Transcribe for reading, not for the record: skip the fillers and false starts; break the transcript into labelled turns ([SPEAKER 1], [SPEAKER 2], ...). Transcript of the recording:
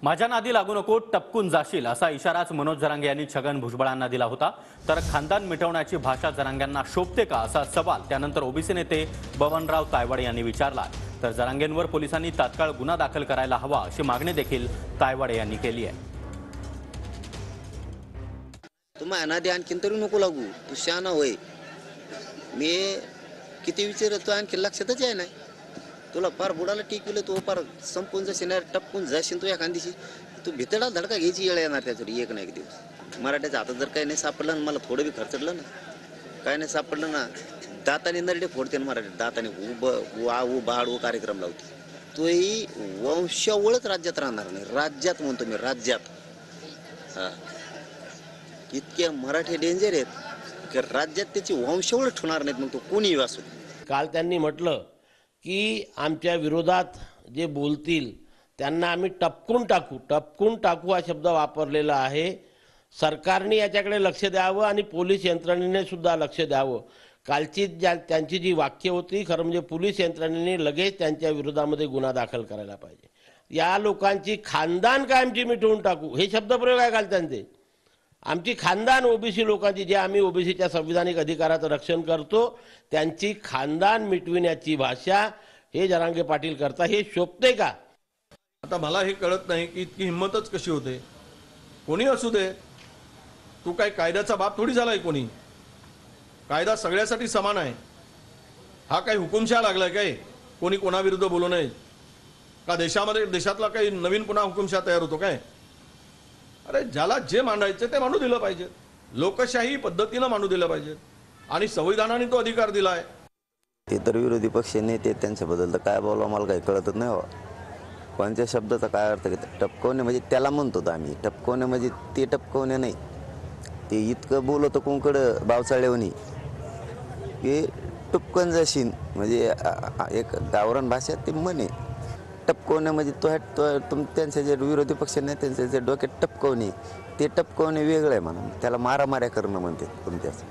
[SPEAKER 1] माझ्या नादी लागू नको, टपकून जाशील असा इशाराच मनोज जरांगे यांनी छगन भुजबळांना दिला होता। तर खानदान मिटवण्याची भाषा जरांगेंना शोभते का असा सवाल त्यानंतर ओबीसी नेते बबनराव तायवाडे यांनी विचारला। तर जरांगेंवर पोलिसांनी तात्काळ गुन्हा दाखल करायला हवा अशी मागणी देखील तायवाडे यांनी केली आहे।
[SPEAKER 2] तुम्हा अनादी आणखीन तरी नको लागू, तू शहाणा होय। मी किती विचारतो आणखी लक्षातच आहे नाही। तुला फार बुडाला टिकवलं, तो फार संपून जाशील, टपकून जाशील तू एखादीशी। तू भितडा धडका घ्यायची वेळ येणार त्याच्यावर एक ना एक दिवस। मराठ्याच्या हातात जर काही नाही सापडलं, मला थोडं बी खर्चडलं ना, काय नाही सापडलं ना, दाताने नरडे फोडते ना मराठी, दाताने बाड कार्यक्रम लावते। तोही वंशावळच राज्यात राहणार नाही, राज्यात म्हणतो मी, राज्यात। हा, इतके मराठी डेंजर आहेत की राज्यात त्याची वंशावळ ठेवणार नाहीत, मग तो कोणी असो।
[SPEAKER 3] काल त्यांनी म्हटलं की आमच्या विरोधात जे बोलतील त्यांना आम्ही टपकून टाकू हा शब्द वापरलेला आहे। सरकारने याच्याकडे लक्ष द्यावं आणि पोलीस यंत्रणेने सुद्धा लक्ष द्यावं। कालची त्यांची जी वाक्य होती, खरं म्हणजे पोलीस यंत्रणेने लगेच त्यांच्या विरोधामध्ये गुन्हा दाखल करायला पाहिजे। या लोकांची खानदान कायमची मिटवून टाकू हे शब्दप्रयोग आहे काल त्यांचे। आमची खानदान ओबीसी लोकांची, जे आम्ही ओबीसीच्या संविधानिक अधिकाराचं रक्षण करतो, त्यांची खानदान मिटविण्याची भाषा हे जरांगे पाटील करता, हे शोभते का?
[SPEAKER 4] आता मला हे कळत नाही की इतकी हिंमतच कशी होते। कोणी असू दे, तू काय कायद्याचा बाप थोडी झालाय कोणी। कायदा सगळ्यासाठी समान आहे। हा काही हुकुमशहा लागलाय काय कोणी कोणाविरुद्ध बोलू नये का? देशातला काही नवीन पुन्हा हुकुमशहा तयार होतो काय? अरे ज्याला जे मांडायचे ते मांडू दिलं पाहिजे, लोकशाही पद्धतीनं मांडू दिलं पाहिजे आणि संविधानाने तो अधिकार दिलाय।
[SPEAKER 2] ते तर विरोधी पक्ष नेते, त्यांच्याबद्दल तर काय बोलावं मला काही कळतच नाही हो। कोणत्या शब्दाचा काय अर्थ घेतात? टपकवणे म्हणजे त्याला म्हणतो आम्ही, टपकवणे म्हणजे ते टपकवणे नाही, ते इतकं बोलतो कोणकडं बावचाळेवणी की टपकन जाशील, म्हणजे एक गावरान भाषेत ते म्हणे। टपकवणे म्हणजे त्यांचे जे विरोधी पक्ष नाही त्यांचे जे डोक्यात टपकवणे, ते टपकवणे वेगळं आहे म्हणून, त्याला मारामाऱ्या करणं म्हणते कोणत्याच।